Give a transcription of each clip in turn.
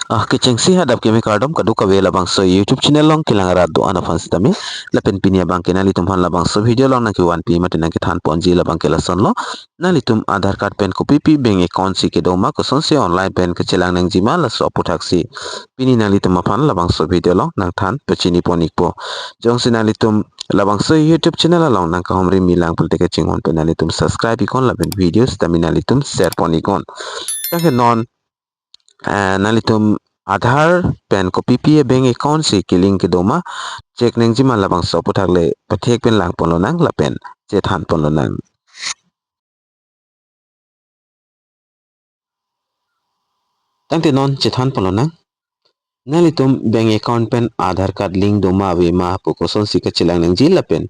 Kecengsi hadap kami kardom kadu kabela bangso YouTube channel long kilang rado ana fans tami lapen pinia bang kenali tum han la bangso video long naki 1p mate naki than ponji la bang kela son lo nali tum Aadhaar card pen kopi pi bank account si ke doma ko son se online pen ke chelang nang jima la so putaksi pini nali tum aphan la bangso video long nang than pechini ponik po jong si nali tum la bangso YouTube channel long nang ka homri milang pulte ke chingon pe nali tum subscribe ikon la pen videos tami nali tum share ponikon take non nalitum Aadhaar pen ko PPA bank account si kiling ke doma cek neng jima labang so putak le pathek pen lang pon lo nang la pen che than pon lo nang tangte non che than pon lo nang nalitum bank account pen Aadhaar card link doma we ma pokoson si ka chilang neng ji la pen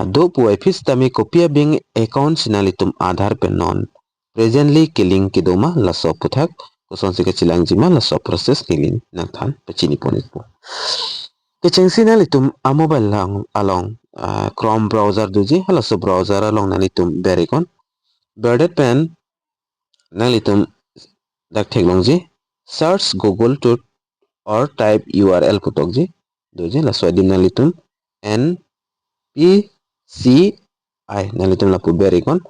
do pu office tami kopia bank account sinalitum Aadhaar pen non presently kiling ke doma la so putak koson si ka chilang jima la so process kiling nang than pachini ponik po kecengsi nalitum a mobile lang along Chrome browser duji hala so browser along nalitum berikon birdet pen nalitum dak theklongji search Google to or type URL putokji duji la swadim nalitum NPCI nalitum la pu berikon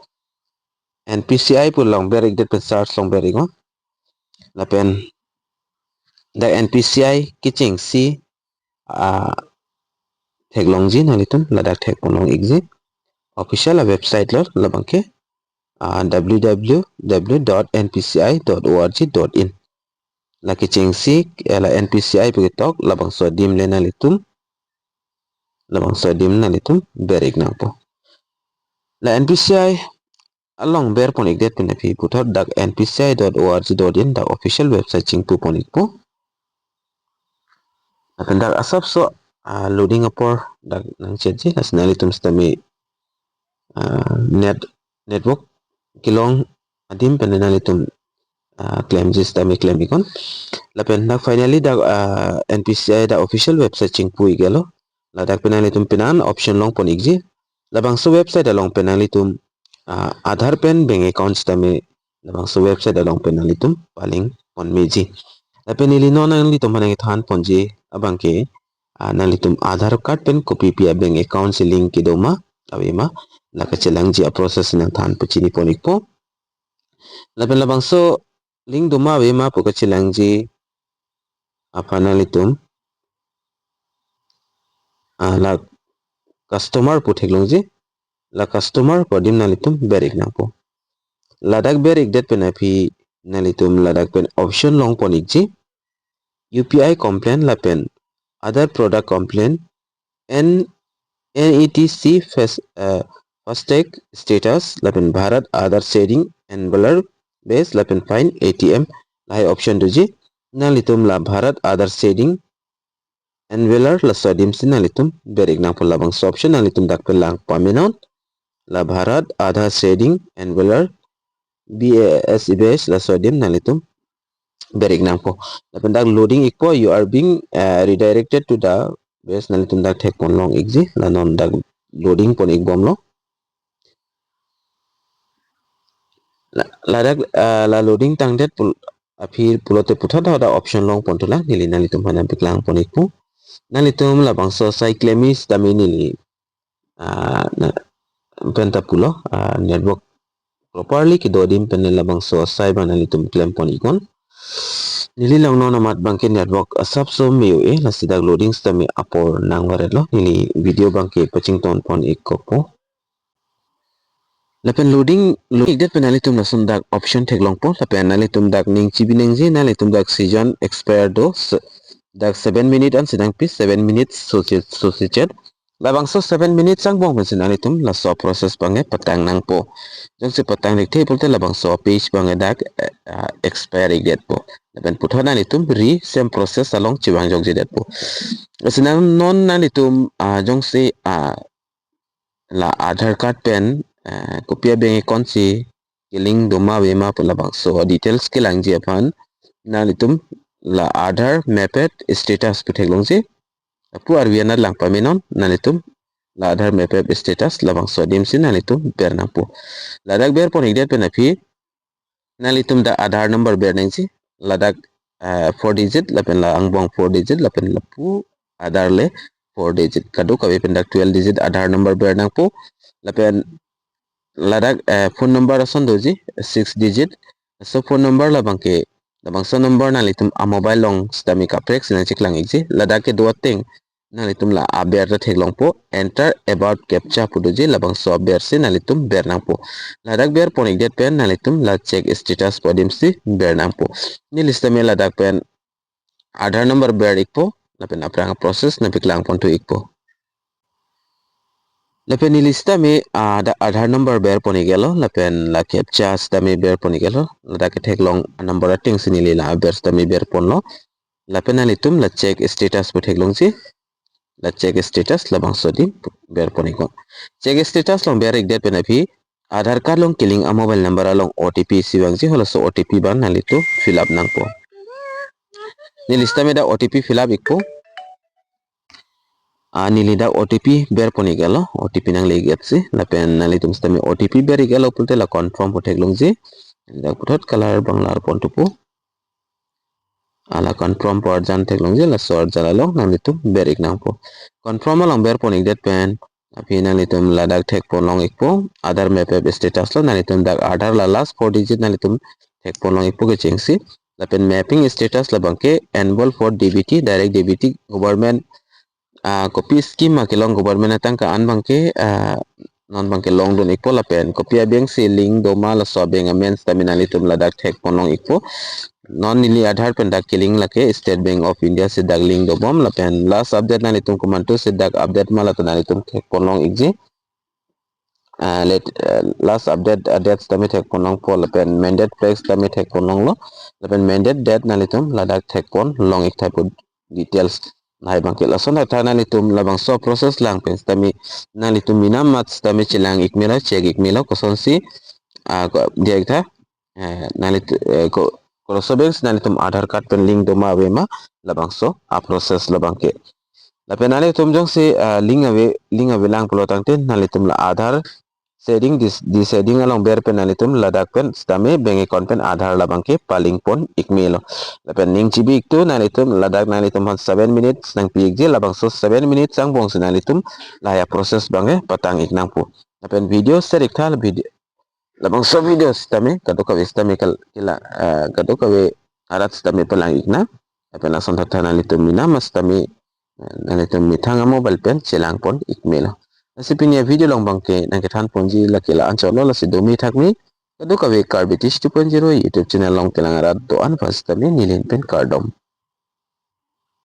NPCI pu long berik det pen search long berikon la pen dak NPCI kecengsi theklongji nalitum la dak thek ponong igji official website lor labangke www.npci.org.in la kecengsi la NPCI begitok labang so dim lena litum labang so dim na litum berik na po la NPCI along ber ponik det penapi putar dak npci.org.in dak official website chingpu ponik po akan dak asap so loading apor dak nang chetji nationalitum stami network kilong adim penenalitum claim jis tami claim ikon lapen dak finally dak NPCI dak official website chingpui gelo la dak penalitum penan option long pon igji labang so website along penalitum Aadhaar pen bank account tami labang so website along penalitum paling pon meji lapen ili non nalitum hanang than ponji abangke nalitum Aadhaar card pen copy pia bank account si link ki doma awema la kachelang ji a process nang than pachini ponik po lapen labang so link doma awema po kachelang ji apanalitum la customer po theklongji la customer podim nalitum berik na po ladak berik det penapi nalitum ladak pen option long ponikji UPI complaint la pen other product complaint NETC FASTag status la pen Bharat Aadhaar sharing envelope base la pen fine ATM la option duji nalitum la Bharat Aadhaar sharing envelope la swadim sinalitum berik na po labang so option nalitum dak pen lang paminon la Bharat Aadhaar sharing envelope BAS IBS la swadim nalitum berik na po lapen dak loading ikpo you are being redirected to the base nalitum dak thek pon long igji la non dak loading pon ik bom lo la dak la loading tang det pul aphir pulote putha da option long pon tula nili nalitum hana biklang pon ikpo nalitum la bangso cyclemis tami nili penta pulo network properly ki dodim pen la bangso cyber nalitum claim pon ikon nili lang no namat bangke network asap so meu la sidak loading stami apor nang waret lo nili video bangke paching ton pon ikko lapen loading det penalitum na sundak option theklong po lapen nalitum dak ning chibi nengji nalitum dak season expire do dak 7 minute an sidang pis 7 minutes so chat labang so 7 minutes sang bong pensin nalitum la so process bange patang nang po jong se patang lik the polte labang so page bange dak expire det po lapen putho nalitum re same process along chiwang jong det po sinang non nalitum jong se la Aadhaar card pen kopia bank account si kiling doma wema labang so details kilang ji aphan nalitum la Aadhaar maped status putheklong si pu arwiana lang paminon nalitum la Aadhaar maped status labang so dim si nalitum berna po ladak ber pon igdet penapi nalitum da Aadhaar number ber nengsi ladak 4 digit lapen la angbong 4 digit lapen la pu Aadhaar le 4 digit kadu kawi pendak 12 digit Aadhaar number ber nang pu lapen ladak phone number ason doji 6 digit so phone number labang so number na litum a mobile long stami kaprek sinan chiklang ikji ladak ke dua ting na litum la aber ta theklong po enter about captcha puduji labang so ber si na litum ber nang po ladak ber ponik det pen na litum la check status podim si ber nang po ni listame ladak pen Aadhaar number ber ikpo lapen aprang proses na piklang pon tu ikpo lapen ni lista me ada Aadhaar number ber poni gelo lapen la captcha stami ber poni gelo ladak ke theklong number ating sinili la ber stami ber ponlo lapen na litum la check status po theklong si la check status labang sodi ber poni ko check status long ber ik det pen aphi Aadhaar card long killing a mobile number along OTP siwang ji hola so OTP ban na litu fill up nang po ni lista me da OTP fill up ikpo nilida OTP ber poni gelo OTP nang leget si lapen nalitum stami OTP ber gelo pulte la confirm po theklong ji da puthot color banglar pon tupu ala confirm por jan theklong ji la sor jala long nalitum ber ik nang po confirm along ber poni det pen api nalitum ladak thek pon long ikpo Aadhaar map app status lo nalitum dak Aadhaar la last 4 digit nalitum thek pon long ikpo ke chengsi lapen mapping status la bangke enroll for DBT direct DBT government kopi scheme makelong government atang ka an bangke non bangke long don ikpo la pen kopi abeng si link doma la so beng amen staminali tum la dak thek ponong ikpo non nili Aadhaar pen dak link lake State Bank of India se dak link do bom la pen last update nali tum kumantu se dak update mala tunali tum thek ponong ikji let last update date stami thek ponong po la pen mandate flex stami thek ponong lo la pen mandate date nali tum la dak thek pon long ik type details hai bangke la sona thana litum labang so process lang pen stami na litum mina mat stami chilang ikmela check ikmela koson si dia tha na lit ko sobeng na litum Aadhaar card pen link do ma wema labang so a process labang ke la pen ale tum jong se link ave lang pelotang ten na litum la Aadhaar setting di setting along ber pen nalitum ladak pen stame bank account pen Aadhaar labang ke paling pon ikmelo lapen ning chibi iktu nalitum ladak nalitum 7 minutes nang piik je labang so 7 minutes sang bong nalitum laya proses bange patang iknang pu lapen video serik thal video labang so video stame kado ka stame kila kado ka arat stame palang ikna lapen langsung thana nalitum mina mas stame nalitum mithanga mobile pen chelang pon ikmelo Nasipinya video long bangke nang kethan ponji la kela ancholo la sidomi thakmi kadu kawe karbitish 2.0 YouTube channel long kelangarat do an pastami nilin pen kardom